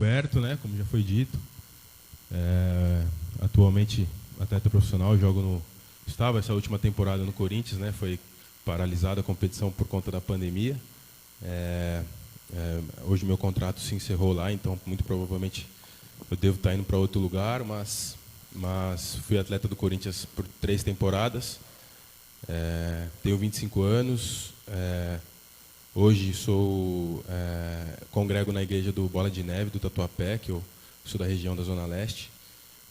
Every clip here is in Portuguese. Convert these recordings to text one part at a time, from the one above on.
Roberto, né, como já foi dito. Atualmente atleta profissional, estava essa última temporada no Corinthians, né, foi paralisada a competição por conta da pandemia. Hoje meu contrato se encerrou lá, então muito provavelmente eu devo estar indo para outro lugar, mas fui atleta do Corinthians por 3 temporadas. Tenho 25 anos. Hoje congrego na igreja do Bola de Neve, do Tatuapé, que eu sou da região da Zona Leste.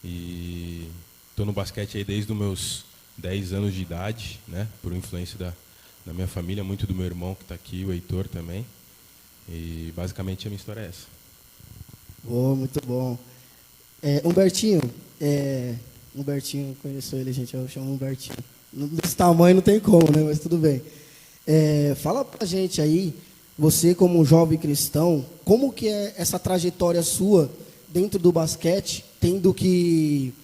E estou no basquete aí desde os meus 10 anos de idade, né, por influência da minha família, muito do meu irmão que está aqui, o Heitor também. E basicamente a minha história é essa. Oh, muito bom. Humbertinho, Humbertinho, conheço ele, gente, eu chamo Humbertinho. Desse tamanho não tem como, né, mas tudo bem. Fala pra gente aí, você como um jovem cristão, como que é essa trajetória sua dentro do basquete, tendo que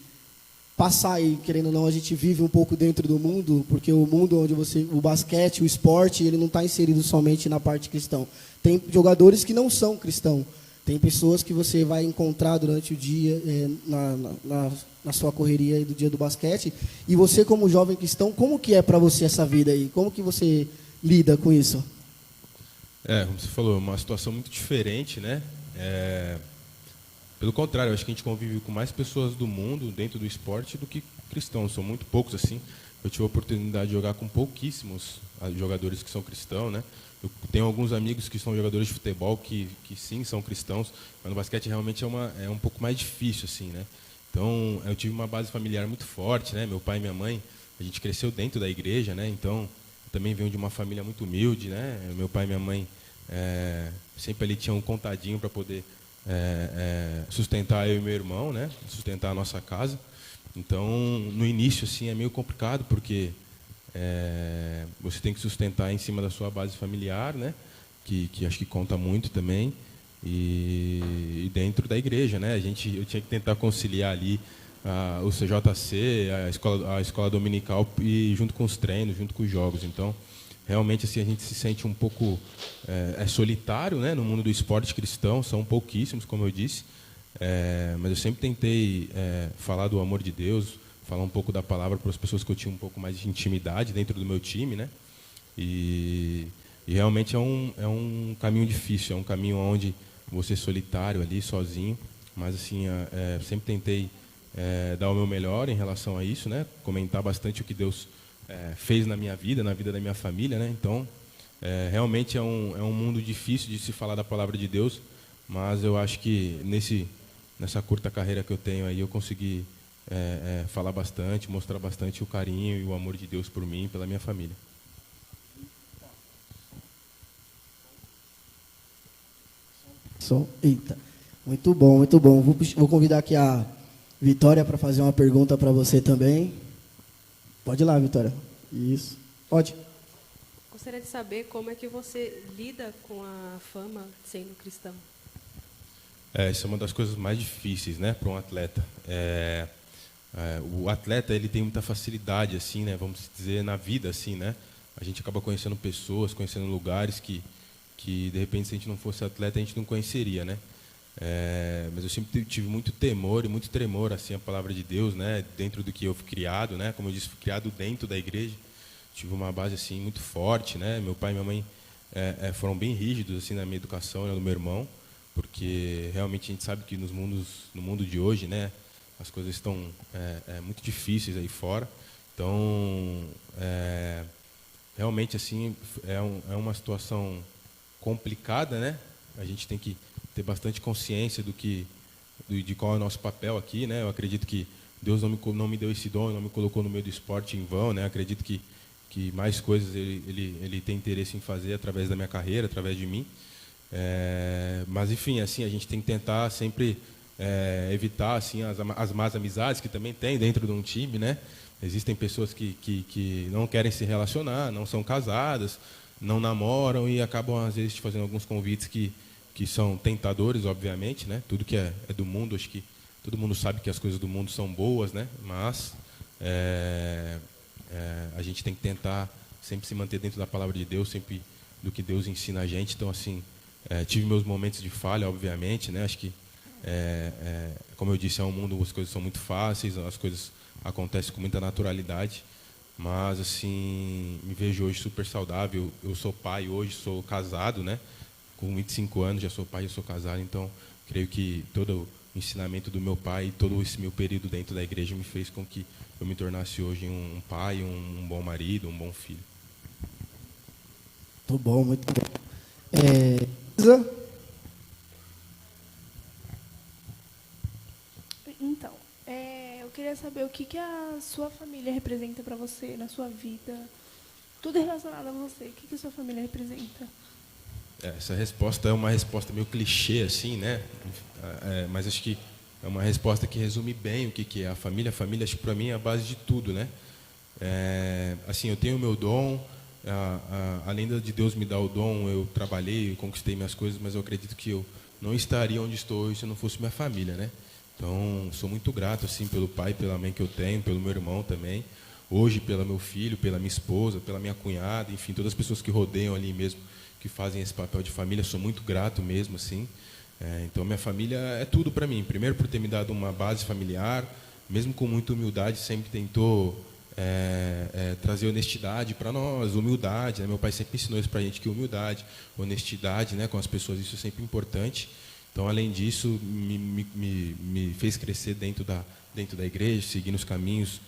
passar aí, querendo ou não, a gente vive um pouco dentro do mundo, porque o mundo onde o basquete, o esporte, ele não está inserido somente na parte cristã. Tem jogadores que não são cristãos. Tem pessoas que você vai encontrar durante o dia, na sua correria do dia do basquete. E você, como jovem cristão, como que é para você essa vida aí? Como que você lida com isso? Como você falou, é uma situação muito diferente, né? Pelo contrário, eu acho que a gente convive com mais pessoas do mundo dentro do esporte do que cristãos. São muito poucos, assim. Eu tive a oportunidade de jogar com pouquíssimos jogadores que são cristãos, né? Eu tenho alguns amigos que são jogadores de futebol que sim, são cristãos, mas no basquete realmente é um pouco mais difícil, assim, né? Então, eu tive uma base familiar muito forte, né? Meu pai e minha mãe, a gente cresceu dentro da igreja, né? Então, eu também venho de uma família muito humilde, né? Meu pai e minha mãe sempre ali tinham um contadinho para poder sustentar eu e meu irmão, né? Sustentar a nossa casa. Então, no início, assim, é meio complicado, porque você tem que sustentar em cima da sua base familiar, né? Que acho que conta muito também, e dentro da igreja, né? Eu tinha que tentar conciliar ali o CJC, a escola dominical, e junto com os treinos, junto com os jogos. Então, realmente, assim, a gente se sente um pouco solitário, né? No mundo do esporte cristão, são pouquíssimos, como eu disse, mas eu sempre tentei falar do amor de Deus, falar um pouco da palavra para as pessoas que eu tinha um pouco mais de intimidade dentro do meu time, né? E realmente é um caminho difícil, é um caminho onde você é solitário ali, sozinho, mas assim, sempre tentei dar o meu melhor em relação a isso, né? Comentar bastante o que Deus fez na minha vida, na vida da minha família, né? Então, realmente é um mundo difícil de se falar da palavra de Deus, mas eu acho que nessa curta carreira que eu tenho aí, eu consegui falar bastante, mostrar bastante o carinho e o amor de Deus por mim e pela minha família. Eita, muito bom, muito bom. Vou convidar aqui a Vitória para fazer uma pergunta para você também. Pode ir lá, Vitória. Isso, pode. Gostaria de saber como é que você lida com a fama sendo cristão. Isso é uma das coisas mais difíceis, né, para um atleta. O atleta, ele tem muita facilidade, assim, né, vamos dizer, na vida, assim, né? A gente acaba conhecendo pessoas, conhecendo lugares que de repente, se a gente não fosse atleta, a gente não conheceria, né? Mas eu sempre tive muito temor e muito tremor, assim, a palavra de Deus, né, dentro do que eu fui criado, né? Como eu disse, fui criado dentro da igreja. Tive uma base assim muito forte, né? Meu pai e minha mãe foram bem rígidos assim na minha educação, né, do meu irmão, porque realmente a gente sabe que no mundo de hoje, né, as coisas estão muito difíceis aí fora. Então, realmente assim é uma situação complicada, né? A gente tem que ter bastante consciência de qual é o nosso papel aqui, né? Eu acredito que Deus não me deu esse dom, não me colocou no meio do esporte em vão, né? Eu acredito que mais coisas ele tem interesse em fazer através da minha carreira, através de mim. Mas enfim, assim, a gente tem que tentar sempre evitar assim as más amizades que também tem dentro de um time, né? Existem pessoas que não querem se relacionar, não são casadas, não namoram e acabam às vezes te fazendo alguns convites que são tentadores, obviamente, né? Tudo que é do mundo, acho que todo mundo sabe que as coisas do mundo são boas, né? Mas a gente tem que tentar sempre se manter dentro da palavra de Deus, sempre do que Deus ensina a gente. Então, assim, tive meus momentos de falha, obviamente, né? Acho que Como eu disse, é um mundo onde as coisas são muito fáceis, as coisas acontecem com muita naturalidade, mas assim, me vejo hoje super saudável. Eu sou pai hoje, sou casado, né? Com 25 anos, já sou pai, já sou casado, então creio que todo o ensinamento do meu pai, todo esse meu período dentro da igreja me fez com que eu me tornasse hoje um pai, um bom marido, um bom filho. Muito bom, muito bom. Isa? Então, eu queria saber o que a sua família representa para você na sua vida. Tudo relacionado a você. O que a sua família representa? Essa resposta é uma resposta meio clichê, assim, né? Mas acho que é uma resposta que resume bem o que é a família. A família, acho que para mim é a base de tudo, né? Assim, eu tenho o meu dom, além de Deus me dar o dom, eu trabalhei, eu conquistei minhas coisas, mas eu acredito que eu não estaria onde estou hoje se não fosse minha família, né? Então, sou muito grato, assim, pelo pai, pela mãe que eu tenho, pelo meu irmão também, hoje pelo meu filho, pela minha esposa, pela minha cunhada, enfim, todas as pessoas que rodeiam ali mesmo, que fazem esse papel de família, sou muito grato mesmo, assim. Então, minha família é tudo para mim. Primeiro, por ter me dado uma base familiar, mesmo com muita humildade, sempre tentou trazer honestidade para nós, humildade, né? Meu pai sempre ensinou isso para a gente, que humildade, honestidade, né, com as pessoas, isso é sempre importante. Então, além disso, me fez crescer dentro da igreja, seguindo os caminhos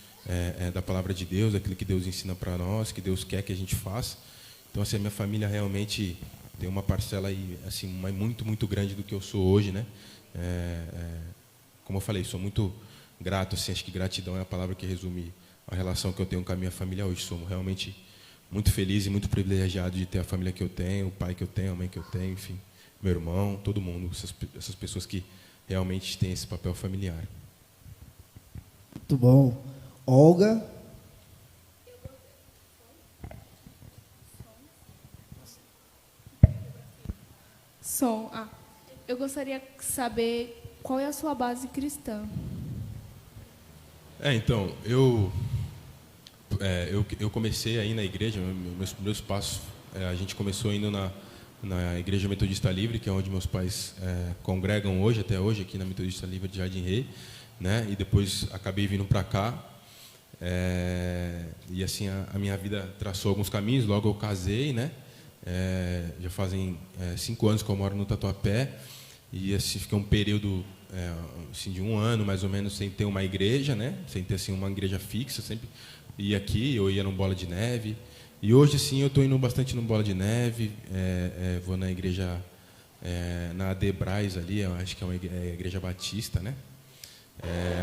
da palavra de Deus, daquilo que Deus ensina para nós, que Deus quer que a gente faça. Então, assim, a minha família realmente tem uma parcela aí, assim, muito, muito grande do que eu sou hoje, né? Como eu falei, sou muito grato, assim, acho que gratidão é a palavra que resume a relação que eu tenho com a minha família hoje. Sou realmente muito feliz e muito privilegiado de ter a família que eu tenho, o pai que eu tenho, a mãe que eu tenho, enfim, meu irmão, todo mundo, essas pessoas que realmente têm esse papel familiar. Muito bom. Olga? Eu gostaria de saber qual é a sua base cristã. Então, eu comecei aí na igreja, meus primeiros passos, a gente começou indo na Igreja Metodista Livre, que é onde meus pais congregam hoje, até hoje, aqui na Metodista Livre de Jardim Rei, né? E depois acabei vindo para cá, e assim a minha vida traçou alguns caminhos. Logo eu casei, né? Já fazem 5 anos que eu moro no Tatuapé, e assim fiquei um período assim, de 1 ano mais ou menos sem ter uma igreja, né? Sem ter assim uma igreja fixa. Sempre ia aqui, eu ia no Bola de Neve, e hoje sim eu estou indo bastante no Bola de Neve. Vou na igreja na Adebrais ali, eu acho que é uma igreja batista, né?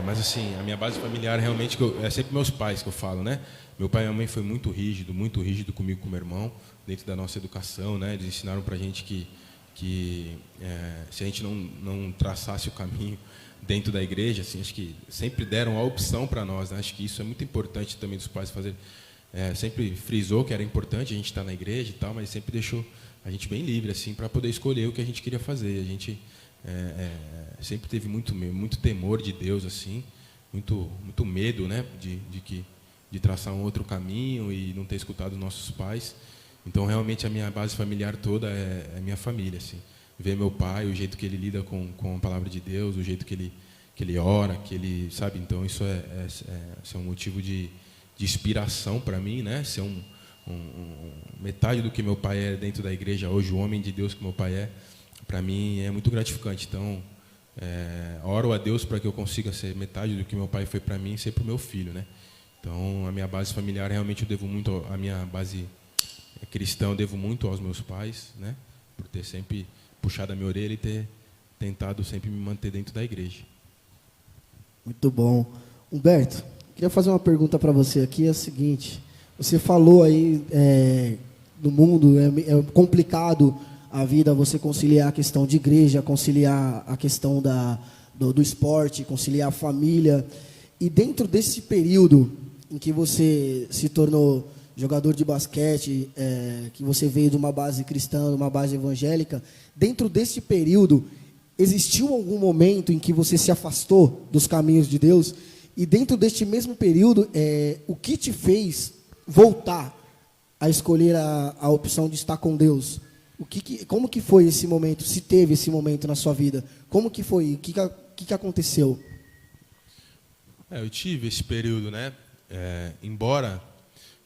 Mas assim, a minha base familiar realmente é sempre meus pais que eu falo, né? Meu pai e minha mãe foi muito rígido comigo, com meu irmão, dentro da nossa educação, né? Eles ensinaram para a gente que se a gente não traçasse o caminho dentro da igreja, assim, acho que sempre deram a opção para nós, né? Acho que isso é muito importante também dos pais fazer. Sempre frisou que era importante a gente estar na igreja e tal, mas sempre deixou a gente bem livre, assim, para poder escolher o que a gente queria fazer. A gente sempre teve muito temor de Deus, assim, muito medo, né, de traçar um outro caminho e não ter escutado os nossos pais. Então, realmente, a minha base familiar toda é minha família, assim. Ver meu pai, o jeito que ele lida com a palavra de Deus, o jeito que ele ora, que ele, sabe? Então, isso é um motivo de inspiração para mim, né? Ser metade do que meu pai é dentro da igreja hoje, o homem de Deus que meu pai é, para mim é muito gratificante. Então, oro a Deus para que eu consiga ser metade do que meu pai foi para mim, ser para o meu filho, né? Então, a minha base familiar, realmente, eu devo muito, a minha base cristã, eu devo muito aos meus pais, né? Por ter sempre puxado a minha orelha e ter tentado sempre me manter dentro da igreja. Muito bom. Humberto, queria fazer uma pergunta para você aqui, é a seguinte: você falou aí do mundo, é complicado a vida, você conciliar a questão de igreja, conciliar a questão do esporte, conciliar a família. E dentro desse período em que você se tornou jogador de basquete, que você veio de uma base cristã, de uma base evangélica, dentro desse período, existiu algum momento em que você se afastou dos caminhos de Deus? E dentro deste mesmo período, o que te fez voltar a escolher a opção de estar com Deus? Como que foi esse momento? Se teve esse momento na sua vida? Como que foi? O que aconteceu? Eu tive esse período, né? Embora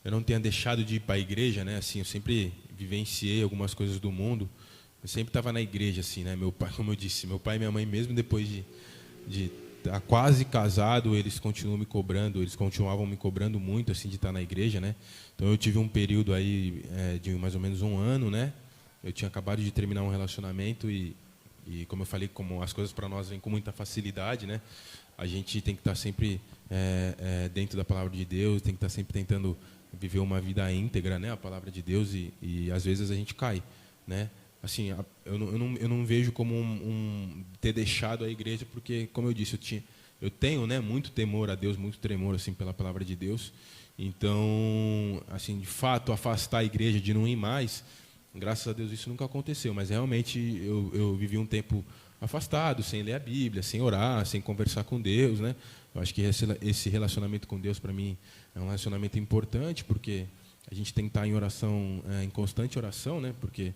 eu não tenha deixado de ir para a igreja, né? Assim, eu sempre vivenciei algumas coisas do mundo. Eu sempre estava na igreja, assim, né? Meu pai, como eu disse, meu pai e minha mãe, mesmo depois de estar quase casado, eles continuavam me cobrando muito, assim, de estar na igreja, né? Então eu tive um período aí de mais ou menos um ano, né? Eu tinha acabado de terminar um relacionamento e como eu falei, como as coisas para nós vêm com muita facilidade, né? A gente tem que estar sempre dentro da palavra de Deus, tem que estar sempre tentando viver uma vida íntegra, né? A palavra de Deus e às vezes a gente cai, né? Assim, eu não vejo como ter deixado a igreja, porque, como eu disse, eu tenho, né, muito temor a Deus, muito tremor assim pela palavra de Deus. Então, assim, de fato, afastar a igreja, de não ir mais, graças a Deus isso nunca aconteceu, mas realmente eu vivi um tempo afastado, sem ler a Bíblia, sem orar, sem conversar com Deus, né? Eu acho que esse relacionamento com Deus, para mim, é um relacionamento importante, porque a gente tem que estar em oração, em constante oração, né? Porque,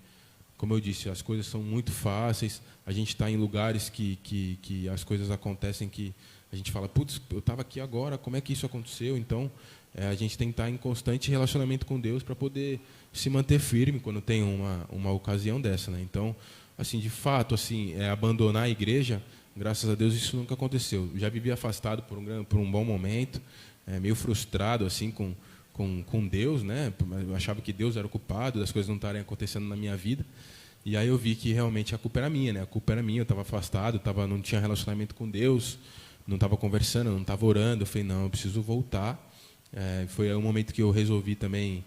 como eu disse, as coisas são muito fáceis, a gente está em lugares que as coisas acontecem que a gente fala, putz, eu estava aqui agora, como é que isso aconteceu? Então, a gente tem que estar em constante relacionamento com Deus para poder se manter firme quando tem uma ocasião dessa, né? Então, assim, de fato, assim, abandonar a igreja, graças a Deus isso nunca aconteceu. Eu já vivi afastado por um bom momento, meio frustrado assim com Deus, né? Eu achava que Deus era o culpado das coisas não estarem acontecendo na minha vida. E aí eu vi que realmente a culpa era minha, né? A culpa era minha, eu estava afastado, não tinha relacionamento com Deus, não estava conversando, não estava orando. Eu falei, não, eu preciso voltar. Foi um momento que eu resolvi também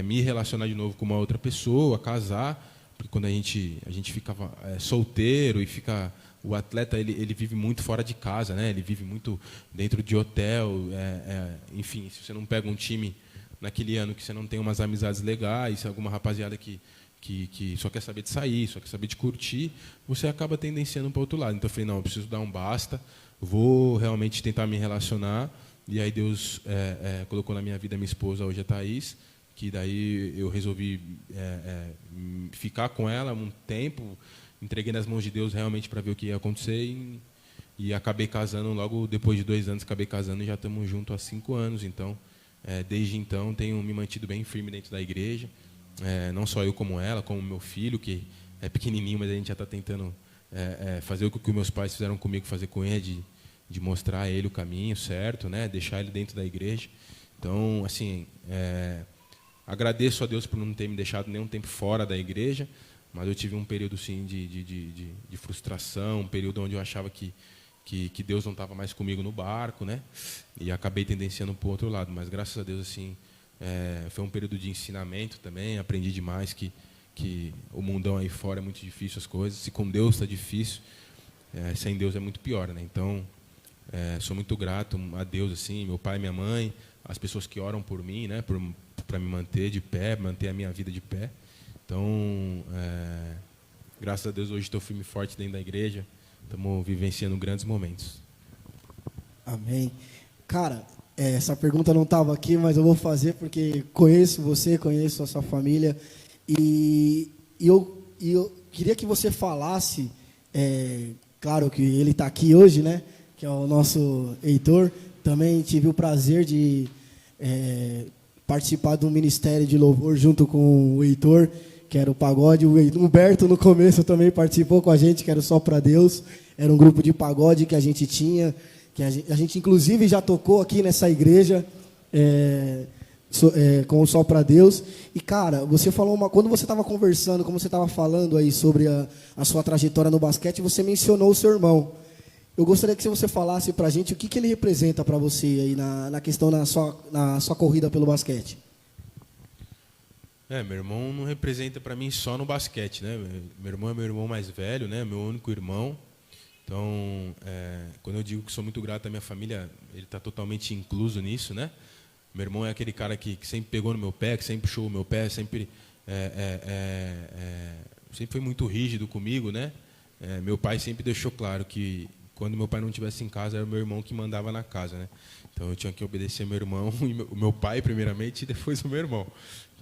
me relacionar de novo com uma outra pessoa, casar, porque quando a gente ficava solteiro e fica... O atleta ele vive muito fora de casa, né? Ele vive muito dentro de hotel, enfim, se você não pega um time naquele ano que você não tem umas amizades legais, alguma rapaziada que só quer saber de sair, só quer saber de curtir, você acaba tendenciando para o outro lado. Então eu falei, não, eu preciso dar um basta, vou realmente tentar me relacionar. E aí Deus colocou na minha vida a minha esposa, hoje a Thaís, que daí eu resolvi ficar com ela um tempo, entreguei nas mãos de Deus realmente para ver o que ia acontecer e acabei casando logo depois de 2 anos, acabei casando e já estamos juntos há 5 anos. Então, desde então, tenho me mantido bem firme dentro da igreja, não só eu como ela, como meu filho, que é pequenininho, mas a gente já está tentando fazer o que meus pais fizeram comigo, fazer com ele, de mostrar a ele o caminho certo, né? Deixar ele dentro da igreja. Então, assim, agradeço a Deus por não ter me deixado nenhum tempo fora da igreja, mas eu tive um período sim de frustração, um período onde eu achava que Deus não estava mais comigo no barco, né? E acabei tendenciando para o outro lado. Mas graças a Deus assim foi um período de ensinamento também. Aprendi demais que o mundão aí fora é muito difícil as coisas. Se com Deus está difícil, sem Deus é muito pior, né? Então sou muito grato a Deus assim, meu pai, minha mãe, as pessoas que oram por mim, né? Para me manter de pé, manter a minha vida de pé. Então, graças a Deus, hoje estou firme e forte dentro da igreja. Estamos vivenciando grandes momentos. Amém. Cara, essa pergunta não estava aqui, mas eu vou fazer porque conheço você, conheço a sua família. E eu queria que você falasse, claro que ele está aqui hoje, né? Que é o nosso Heitor. Também tive o prazer de participar do Ministério de Louvor junto com o Heitor, que era o pagode. O Humberto, no começo, também participou com a gente, que era o Só Pra Deus. Era um grupo de pagode que a gente tinha, que a gente inclusive já tocou aqui nessa igreja, com o Só Pra Deus. E, cara, você falou quando você estava conversando, como você estava falando aí sobre a sua trajetória no basquete, você mencionou o seu irmão. Eu gostaria que você falasse para a gente o que ele representa para você aí na questão na sua corrida pelo basquete. Meu irmão não representa para mim só no basquete, né? Meu irmão é meu irmão mais velho, né? Meu único irmão. Então, quando eu digo que sou muito grato à minha família, ele está totalmente incluso nisso, né? Meu irmão é aquele cara que sempre pegou no meu pé, que sempre puxou o meu pé, sempre foi muito rígido comigo, né? Meu pai sempre deixou claro que quando meu pai não estivesse em casa, era o meu irmão que mandava na casa, né? Então eu tinha que obedecer meu irmão, o meu pai primeiramente e depois o meu irmão.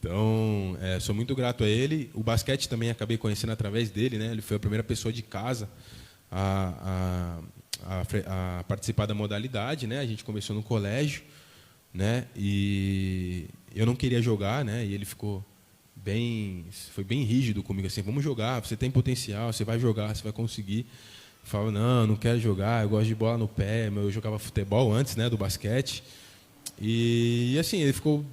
Então, sou muito grato a ele. O basquete também acabei conhecendo através dele, né? Ele foi a primeira pessoa de casa a participar da modalidade, né? A gente começou no colégio, né? E eu não queria jogar, né? E ele foi bem rígido comigo, assim, vamos jogar, você tem potencial, você vai jogar, você vai conseguir. Eu falava, não quero jogar, eu gosto de bola no pé, eu jogava futebol antes, né, do basquete. E assim, ele ficou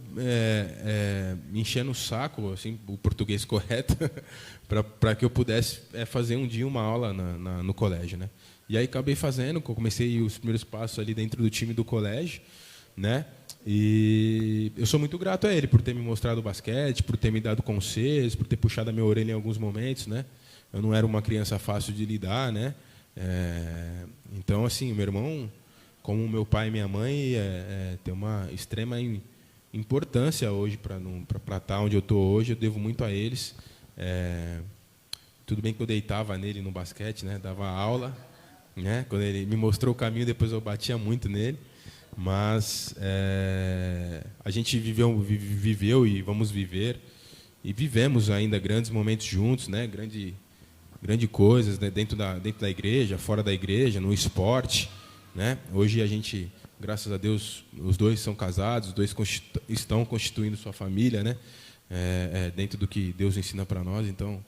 me enchendo o saco, assim, o português correto, para que eu pudesse fazer um dia uma aula no colégio, né? E aí acabei fazendo, comecei os primeiros passos ali dentro do time do colégio, né? E eu sou muito grato a ele por ter me mostrado o basquete, por ter me dado conselhos, por ter puxado a minha orelha em alguns momentos, né? Eu não era uma criança fácil de lidar, né? Então, assim, meu irmão, como meu pai e minha mãe, tem uma extrema importância hoje para estar onde eu estou hoje. Eu devo muito a eles. Tudo bem que eu deitava nele no basquete, né? Dava aula, né? Quando ele me mostrou o caminho, depois eu batia muito nele. Mas a gente viveu e vamos viver e vivemos ainda grandes momentos juntos, né? Grande coisas, né? dentro da igreja, fora da igreja, no esporte, né? Hoje a gente, graças a Deus, os dois são casados, os dois estão constituindo sua família, né? Dentro do que Deus ensina para nós. Então,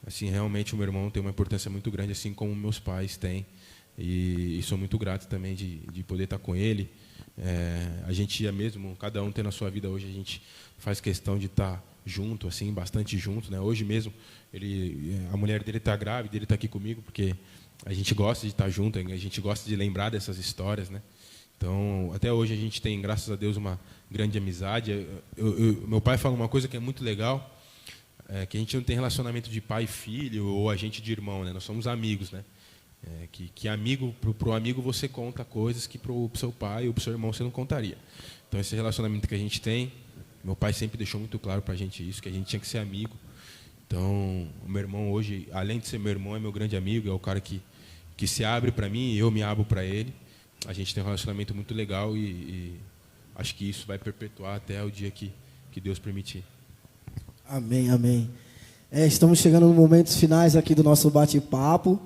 assim, realmente o meu irmão tem uma importância muito grande, assim como meus pais têm. E sou muito grato também de poder estar com ele. A gente ia mesmo, cada um tendo a sua vida hoje, a gente faz questão de estar junto, assim, bastante junto, né? Hoje mesmo, a mulher dele está grávida, ele está aqui comigo, porque a gente gosta de estar junto, a gente gosta de lembrar dessas histórias, né? Então, até hoje a gente tem, graças a Deus, uma grande amizade. Meu pai fala uma coisa que é muito legal, que a gente não tem relacionamento de pai e filho, ou a gente de irmão, né? Nós somos amigos, né? Que amigo, pro amigo você conta coisas que pro seu pai ou pro seu irmão você não contaria. Então esse relacionamento que a gente tem, meu pai sempre deixou muito claro pra gente isso, que a gente tinha que ser amigo. Então o meu irmão hoje, além de ser meu irmão, é meu grande amigo, é o cara que se abre para mim e eu me abro para ele. A gente tem um relacionamento muito legal e acho que isso vai perpetuar até o dia que Deus permitir. Amém, amém. Estamos chegando nos momentos finais aqui do nosso bate-papo.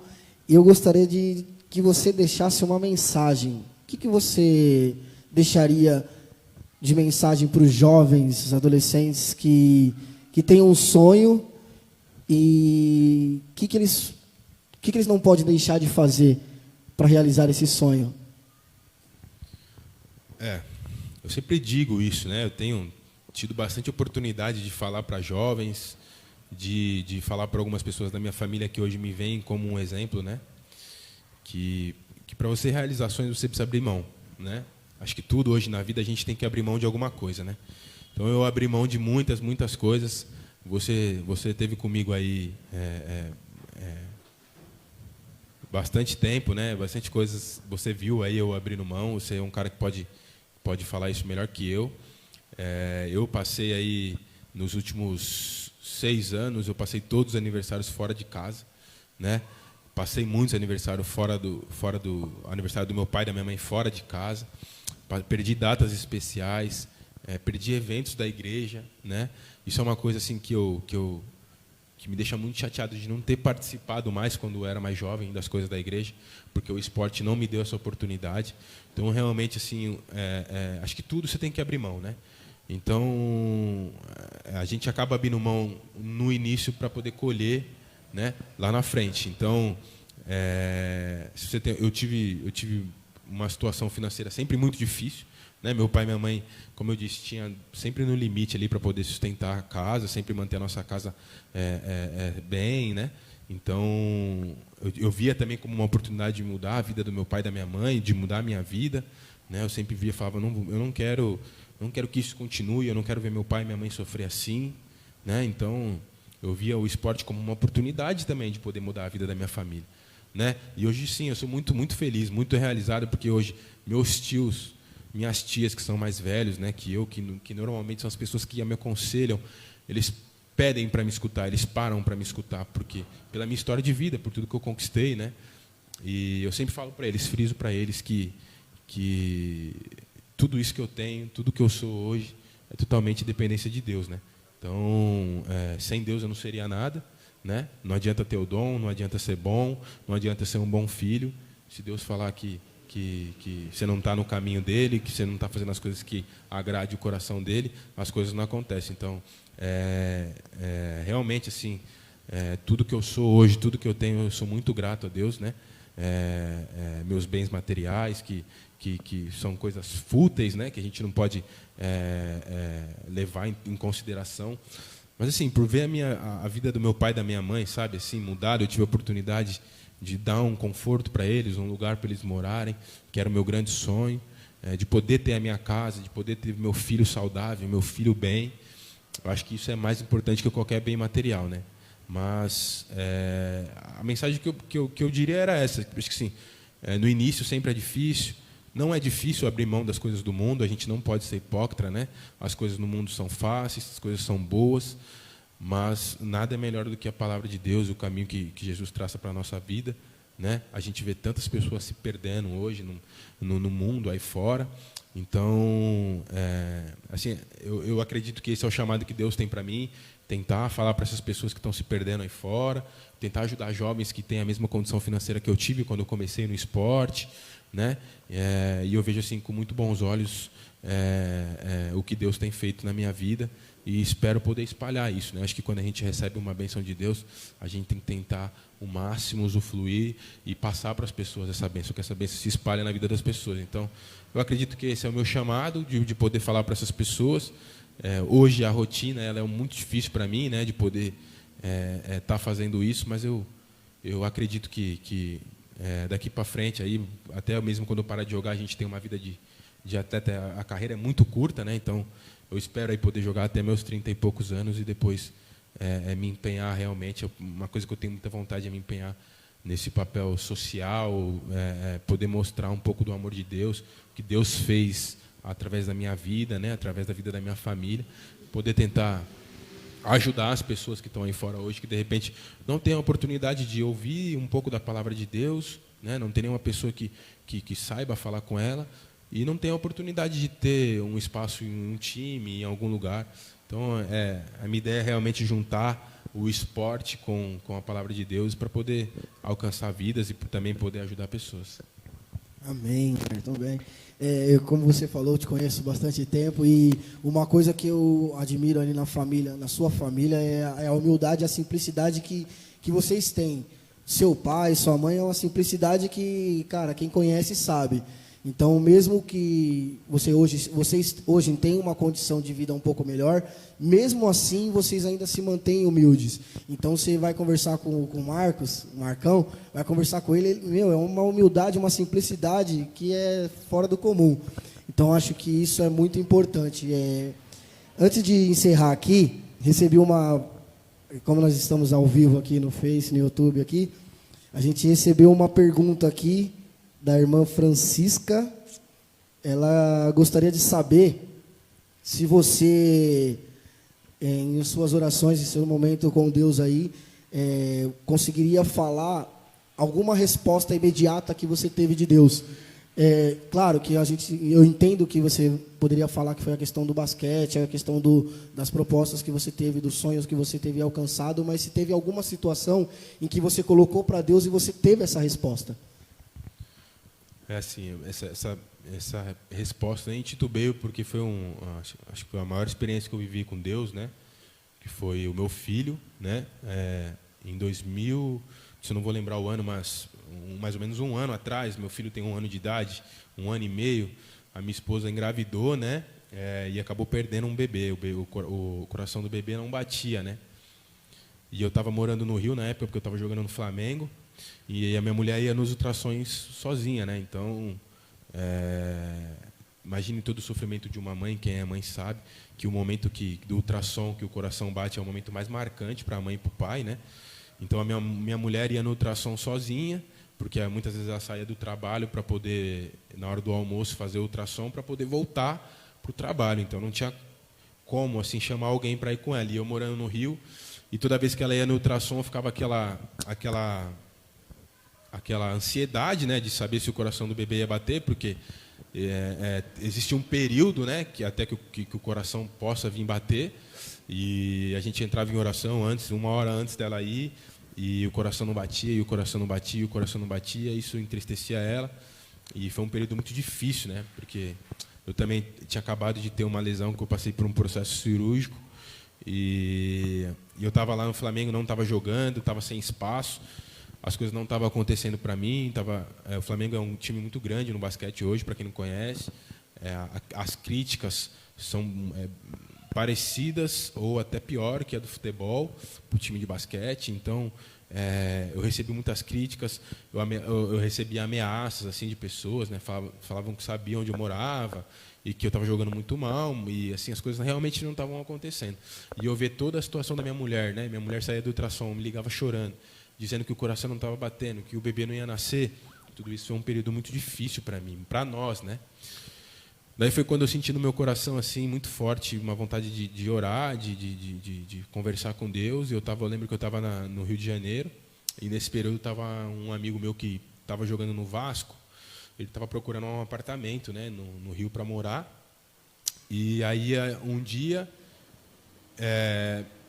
E eu gostaria de que você deixasse uma mensagem. O que você deixaria de mensagem para os jovens, os adolescentes que têm um sonho e o que eles não podem deixar de fazer para realizar esse sonho? Eu sempre digo isso, né? Eu tenho tido bastante oportunidade de falar para jovens, de falar para algumas pessoas da minha família que hoje me veem como um exemplo, né? Que para você realizar sonhos você precisa abrir mão, né? Acho que tudo hoje na vida a gente tem que abrir mão de alguma coisa, né? Então eu abri mão de muitas coisas. Você teve comigo aí bastante tempo, né? Bastante coisas você viu aí eu abrindo mão. Você é um cara que pode falar isso melhor que eu. Eu passei aí nos últimos 6 anos, eu passei todos os aniversários fora de casa, né? Passei muitos aniversários fora do aniversário do meu pai e da minha mãe fora de casa. Perdi datas especiais, perdi eventos da igreja, né? Isso é uma coisa assim que me deixa muito chateado de não ter participado mais quando eu era mais jovem das coisas da igreja, porque o esporte não me deu essa oportunidade. Então realmente assim, acho que tudo você tem que abrir mão, né? Então a gente acaba abrindo mão no início para poder colher, né, lá na frente. Então eu tive uma situação financeira sempre muito difícil, né? Meu pai e minha mãe, como eu disse, tinha sempre no limite ali para poder sustentar a casa, sempre manter a nossa casa bem, né? Então eu via também como uma oportunidade de mudar a vida do meu pai e da minha mãe, de mudar a minha vida, né? Eu sempre via, falava, eu não quero que isso continue, eu não quero ver meu pai e minha mãe sofrer assim, né? Então eu via o esporte como uma oportunidade também de poder mudar a vida da minha família, né? E hoje sim, eu sou muito, muito feliz, muito realizado, porque hoje meus tios, minhas tias que são mais velhos, né, que normalmente são as pessoas que me aconselham, eles pedem para me escutar, eles param para me escutar, porque pela minha história de vida, por tudo que eu conquistei, né? E eu sempre falo para eles, friso para eles que tudo isso que eu tenho, tudo que eu sou hoje, é totalmente dependência de Deus, né? Então, sem Deus eu não seria nada, né? Não adianta ter o dom, não adianta ser bom, não adianta ser um bom filho. Se Deus falar que você não está no caminho dele, que você não está fazendo as coisas que agrade o coração dele, as coisas não acontecem. Então, realmente, assim, tudo que eu sou hoje, tudo que eu tenho, eu sou muito grato a Deus, né? Meus bens materiais, que são coisas fúteis, né? Que a gente não pode levar em consideração. Mas, assim, por ver a vida do meu pai e da minha mãe, sabe, assim, mudada, eu tive a oportunidade de dar um conforto para eles, um lugar para eles morarem, que era o meu grande sonho, de poder ter a minha casa, de poder ter meu filho saudável, meu filho bem. Eu acho que isso é mais importante que qualquer bem material, né? Mas a mensagem que eu diria era essa. Acho que sim, no início sempre é difícil. Não é difícil abrir mão das coisas do mundo. A gente não pode ser hipócrita, né? As coisas no mundo são fáceis, as coisas são boas, mas nada é melhor do que a palavra de Deus, o caminho que Jesus traça para a nossa vida, né? A gente vê tantas pessoas se perdendo hoje no mundo aí fora. Então, assim, eu acredito que esse é o chamado que Deus tem para mim, tentar falar para essas pessoas que estão se perdendo aí fora, tentar ajudar jovens que têm a mesma condição financeira que eu tive quando eu comecei no esporte, né? E eu vejo assim com muito bons olhos o que Deus tem feito na minha vida e espero poder espalhar isso, né? Acho que quando a gente recebe uma bênção de Deus, a gente tem que tentar o máximo usufruir e passar para as pessoas essa bênção, que essa bênção se espalhe na vida das pessoas. Então, eu acredito que esse é o meu chamado, de poder falar para essas pessoas. Hoje a rotina ela é muito difícil para mim, né, de poder estar fazendo isso, mas eu acredito que daqui para frente, aí, até mesmo quando eu parar de jogar, a gente tem uma vida de atleta, a carreira é muito curta, né, então eu espero aí poder jogar até meus 30 e poucos anos e depois me empenhar realmente. Uma coisa que eu tenho muita vontade é me empenhar nesse papel social, poder mostrar um pouco do amor de Deus, o que Deus fez através da minha vida, né, através da vida da minha família, poder tentar ajudar as pessoas que estão aí fora hoje, que de repente não têm a oportunidade de ouvir um pouco da palavra de Deus, né, não tem nenhuma pessoa que saiba falar com ela, e não tem a oportunidade de ter um espaço em um time, em algum lugar. Então, a minha ideia é realmente juntar o esporte com a palavra de Deus para poder alcançar vidas e também poder ajudar pessoas. Amém, Ayrton, bem. Como você falou, eu te conheço bastante tempo e uma coisa que eu admiro ali na família, na sua família, é a humildade e a simplicidade que vocês têm. Seu pai, sua mãe, é uma simplicidade que, cara, quem conhece sabe. Então, mesmo que vocês hoje têm uma condição de vida um pouco melhor, mesmo assim, vocês ainda se mantêm humildes. Então, você vai conversar com o Marcão, vai conversar com ele, é uma humildade, uma simplicidade que é fora do comum. Então, acho que isso é muito importante. Antes de encerrar aqui, recebi como nós estamos ao vivo aqui no Face, no YouTube aqui, a gente recebeu uma pergunta aqui da irmã Francisca. Ela gostaria de saber se você, em suas orações, em seu momento com Deus aí, conseguiria falar alguma resposta imediata que você teve de Deus. Claro que eu entendo que você poderia falar que foi a questão do basquete, a questão das propostas que você teve, dos sonhos que você teve alcançado, mas se teve alguma situação em que você colocou para Deus e você teve essa resposta. Assim, essa resposta nem titubeio, porque foi acho que foi a maior experiência que eu vivi com Deus, né? Que foi o meu filho, né? Em 2000, se eu não vou lembrar o ano, mas mais ou menos um ano atrás, meu filho tem 1 ano de idade, 1 ano e meio, a minha esposa engravidou, né? E acabou perdendo um bebê, o coração do bebê não batia, né? E eu estava morando no Rio na época, porque eu estava jogando no Flamengo. E a minha mulher ia nos ultrassons sozinha, né? Então, imagine todo o sofrimento de uma mãe, quem é mãe sabe, que o momento do ultrassom, que o coração bate, é o momento mais marcante para a mãe e para o pai, né? Então, a minha mulher ia no ultrassom sozinha, porque muitas vezes ela saía do trabalho para poder, na hora do almoço, fazer o ultrassom para poder voltar para o trabalho. Então, não tinha como assim chamar alguém para ir com ela. E eu morando no Rio, e toda vez que ela ia no ultrassom, ficava aquela ansiedade, né, de saber se o coração do bebê ia bater, porque existe um período, né, que até que o coração possa vir bater, E a gente entrava em oração antes, 1 hora antes dela ir, e o coração não batia, e o coração não batia, e o coração não batia, isso entristecia ela. E foi um período muito difícil, né? Porque eu também tinha acabado de ter uma lesão que eu passei por um processo cirúrgico, e eu estava lá no Flamengo, não estava jogando, estava sem espaço, as coisas não estavam acontecendo para mim. O Flamengo é um time muito grande no basquete hoje, para quem não conhece. As críticas são parecidas ou até pior que a do futebol para o time de basquete. Então, eu recebi muitas críticas, eu recebi ameaças assim de pessoas, né? Falavam que sabiam onde eu morava e que eu estava jogando muito mal, e assim as coisas realmente não estavam acontecendo. E eu ver toda a situação da minha mulher, né? Minha mulher saía do ultrassom, me ligava chorando, dizendo que o coração não estava batendo, que o bebê não ia nascer. Tudo isso foi um período muito difícil para mim, para nós, né? Daí foi quando eu senti no meu coração assim muito forte uma vontade de orar, de conversar com Deus. Eu lembro que eu estava no Rio de Janeiro, e nesse período estava um amigo meu que estava jogando no Vasco. Ele estava procurando um apartamento, né, no Rio para morar. E aí um dia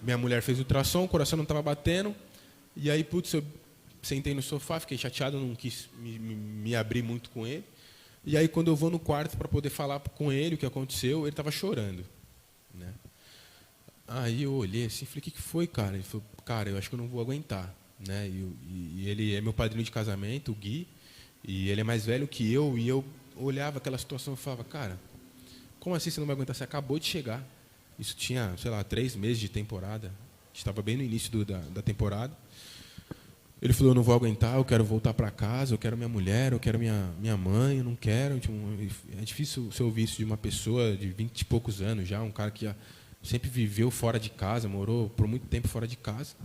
minha mulher fez ultrassom, o coração não estava batendo. E aí, putz, eu sentei no sofá, fiquei chateado, não quis me abrir muito com ele. E aí, quando eu vou no quarto para poder falar com ele o que aconteceu, ele estava chorando, né? Aí eu olhei assim e falei, o que foi, cara? Ele falou, cara, eu acho que eu não vou aguentar, né? E ele é meu padrinho de casamento, o Gui, e ele é mais velho que eu, e eu olhava aquela situação e falava, cara, como assim você não vai aguentar? Você acabou de chegar. Isso tinha, sei lá, 3 meses de temporada. Estava bem no início da temporada. Ele falou, eu não vou aguentar, eu quero voltar para casa, eu quero minha mulher, eu quero minha mãe, eu não quero. Tipo, é difícil você ouvir isso de uma pessoa de 20 e poucos anos já, um cara que sempre viveu fora de casa, morou por muito tempo fora de casa.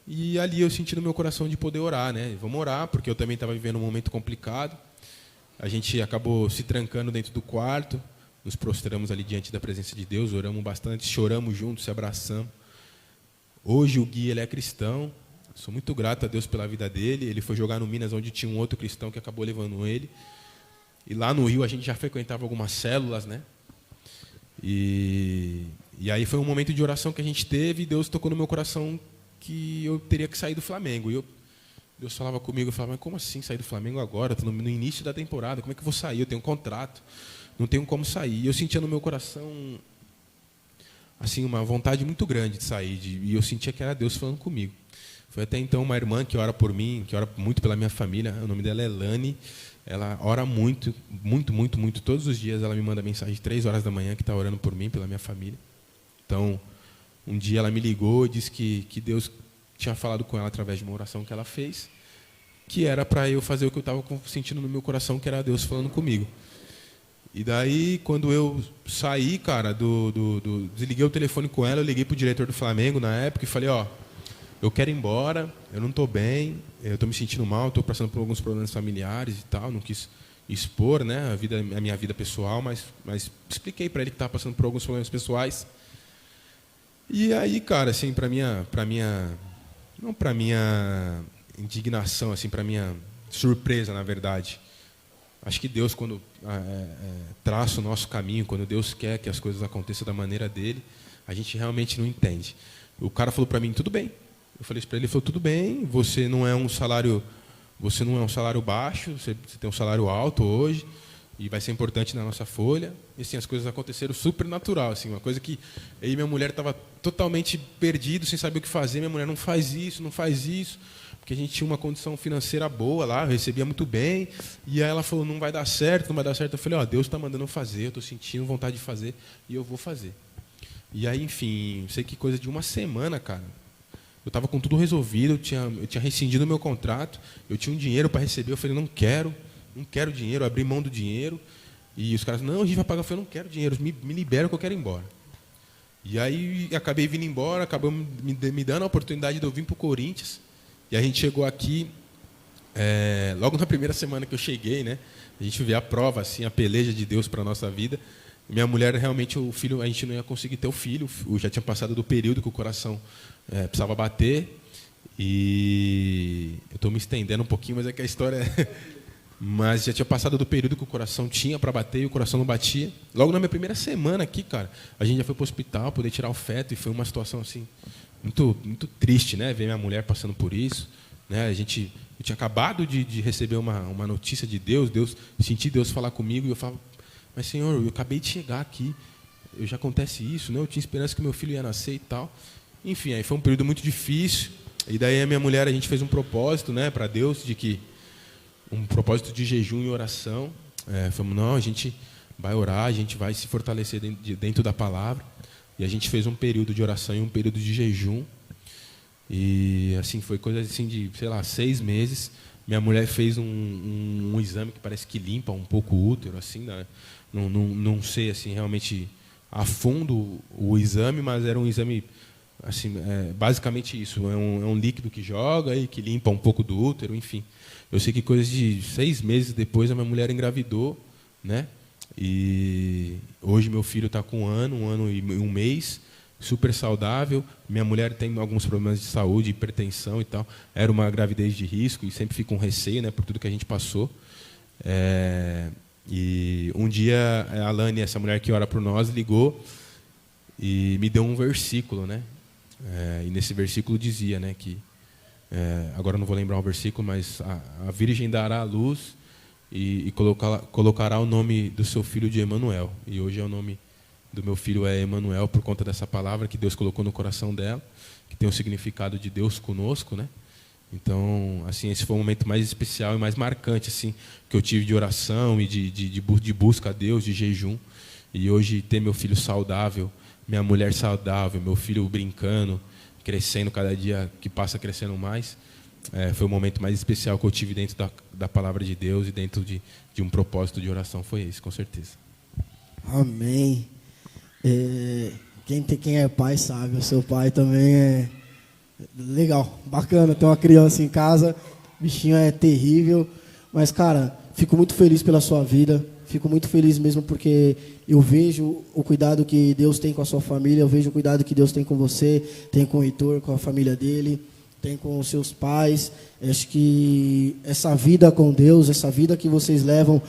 E ali eu senti no meu coração de poder orar, né? Vamos orar, porque eu também estava vivendo um momento complicado. A gente acabou se trancando dentro do quarto, nos prostramos ali diante da presença de Deus, oramos bastante, choramos juntos, se abraçamos. Hoje o Gui, ele é cristão. Sou muito grato a Deus pela vida dele. Ele foi jogar no Minas, onde tinha um outro cristão que acabou levando ele. E lá no Rio a gente já frequentava algumas células, né? E aí foi um momento de oração que a gente teve, e Deus tocou no meu coração que eu teria que sair do Flamengo. E Deus falava comigo, eu falava, mas como assim sair do Flamengo agora? Estou no início da temporada, como é que eu vou sair? Eu tenho um contrato, não tenho como sair. E eu sentia no meu coração assim, uma vontade muito grande de sair, e eu sentia que era Deus falando comigo. Foi até então uma irmã que ora por mim, que ora muito pela minha família. O nome dela é Lani. Ela ora muito, muito, muito, muito. Todos os dias ela me manda mensagem de 3 horas da manhã que está orando por mim, pela minha família. Então, um dia ela me ligou e disse que Deus tinha falado com ela através de uma oração que ela fez, que era para eu fazer o que eu estava sentindo no meu coração, que era Deus falando comigo. E daí, quando eu saí, cara, desliguei o telefone com ela, eu liguei para o diretor do Flamengo na época e falei, eu quero ir embora, eu não estou bem, eu estou me sentindo mal, estou passando por alguns problemas familiares e tal, não quis expor, né, a minha vida pessoal, mas expliquei para ele que estava passando por alguns problemas pessoais. E aí, cara, assim, não para minha indignação, assim, para minha surpresa, na verdade, acho que Deus, quando traça o nosso caminho, quando Deus quer que as coisas aconteçam da maneira dele, a gente realmente não entende. O cara falou para mim, tudo bem. Eu falei isso para ele, ele falou, tudo bem, você não é um salário baixo, você tem um salário alto hoje, e vai ser importante na nossa folha. E assim, as coisas aconteceram super natural, assim, uma coisa que eu e minha mulher estava totalmente perdido, sem saber o que fazer. Minha mulher, não faz isso, porque a gente tinha uma condição financeira boa lá, eu recebia muito bem. E aí ela falou, não vai dar certo. Eu falei, Deus está mandando eu fazer, eu estou sentindo vontade de fazer, e eu vou fazer. E aí, enfim, sei que coisa de uma semana, cara, eu estava com tudo resolvido, eu tinha rescindido o meu contrato, eu tinha um dinheiro para receber, eu falei, não quero dinheiro, eu abri mão do dinheiro. E os caras, não, a gente vai pagar. Eu falei, não quero dinheiro, me libera que eu quero ir embora. E aí acabei vindo embora, acabou me dando a oportunidade de eu vir para o Corinthians. E a gente chegou aqui, logo na primeira semana que eu cheguei, né? A gente vê a prova, assim, a peleja de Deus para a nossa vida. Minha mulher, realmente, o filho, a gente não ia conseguir ter o filho, já tinha passado do período que o coração precisava bater. E eu estou me estendendo um pouquinho, mas é que a história Mas já tinha passado do período que o coração tinha para bater e o coração não batia. Logo na minha primeira semana aqui, cara, a gente já foi para o hospital poder tirar o feto e foi uma situação assim muito, muito triste, né? Ver minha mulher passando por isso, né? Eu tinha acabado de receber uma notícia de Deus, senti Deus falar comigo e eu falava, mas Senhor, eu acabei de chegar aqui, já acontece isso, né? Eu tinha esperança que meu filho ia nascer e tal. Enfim, aí foi um período muito difícil. E daí a minha mulher, a gente fez um propósito, né, para Deus um propósito de jejum e oração. Falamos, não, a gente vai orar, a gente vai se fortalecer dentro da palavra. E a gente fez um período de oração e um período de jejum. E assim, foi coisa assim de, sei lá, 6 meses. Minha mulher fez um exame que parece que limpa um pouco o útero, assim, né? Não sei assim, realmente a fundo o exame, mas era um exame assim, basicamente isso. É um líquido que joga e que limpa um pouco do útero, enfim. Eu sei que coisa de 6 meses depois a minha mulher engravidou, né? E hoje meu filho está com 1 ano e 1 mês, super saudável. Minha mulher tem alguns problemas de saúde, hipertensão e tal. Era uma gravidez de risco e sempre fica um receio, né, por tudo que a gente passou. E um dia a Alane, essa mulher que ora por nós, ligou e me deu um versículo, né? E nesse versículo dizia, né, que agora eu não vou lembrar o versículo, mas a Virgem dará à luz e colocará o nome do seu filho de Emanuel. E hoje o nome do meu filho é Emanuel por conta dessa palavra que Deus colocou no coração dela, que tem o significado de Deus conosco, né? Então, assim, esse foi o momento mais especial e mais marcante, assim, que eu tive de oração e de busca a Deus, de jejum. E hoje ter meu filho saudável, minha mulher saudável, meu filho brincando, crescendo cada dia que passa crescendo mais, foi o momento mais especial que eu tive dentro da palavra de Deus e dentro de um propósito de oração, foi esse, com certeza. Amém. Quem é pai sabe, o seu pai também é legal, bacana ter uma criança em casa, bichinho é terrível, mas cara, fico muito feliz pela sua vida, fico muito feliz mesmo porque eu vejo o cuidado que Deus tem com a sua família, eu vejo o cuidado que Deus tem com você, tem com o Heitor, com a família dele, tem com os seus pais. Eu acho que essa vida com Deus, essa vida que vocês levam,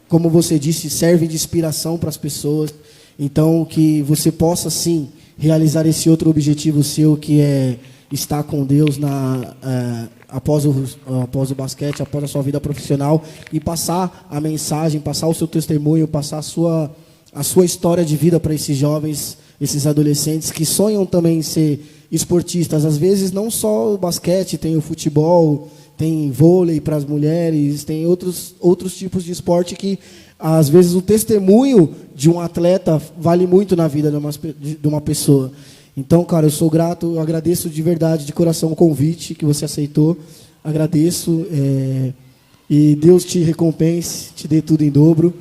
como você disse, serve de inspiração para as pessoas. Então, que você possa, sim, realizar esse outro objetivo seu, que é estar com Deus após o basquete, após a sua vida profissional, e passar a mensagem, passar o seu testemunho, passar a sua história de vida para esses jovens, esses adolescentes que sonham também em ser esportistas. Às vezes, não só o basquete, tem o futebol, tem vôlei para as mulheres, tem outros tipos de esporte que, às vezes, o testemunho de um atleta vale muito na vida de uma pessoa. Então, cara, eu sou grato, eu agradeço de verdade, de coração, o convite que você aceitou. Agradeço. E Deus te recompense, te dê tudo em dobro.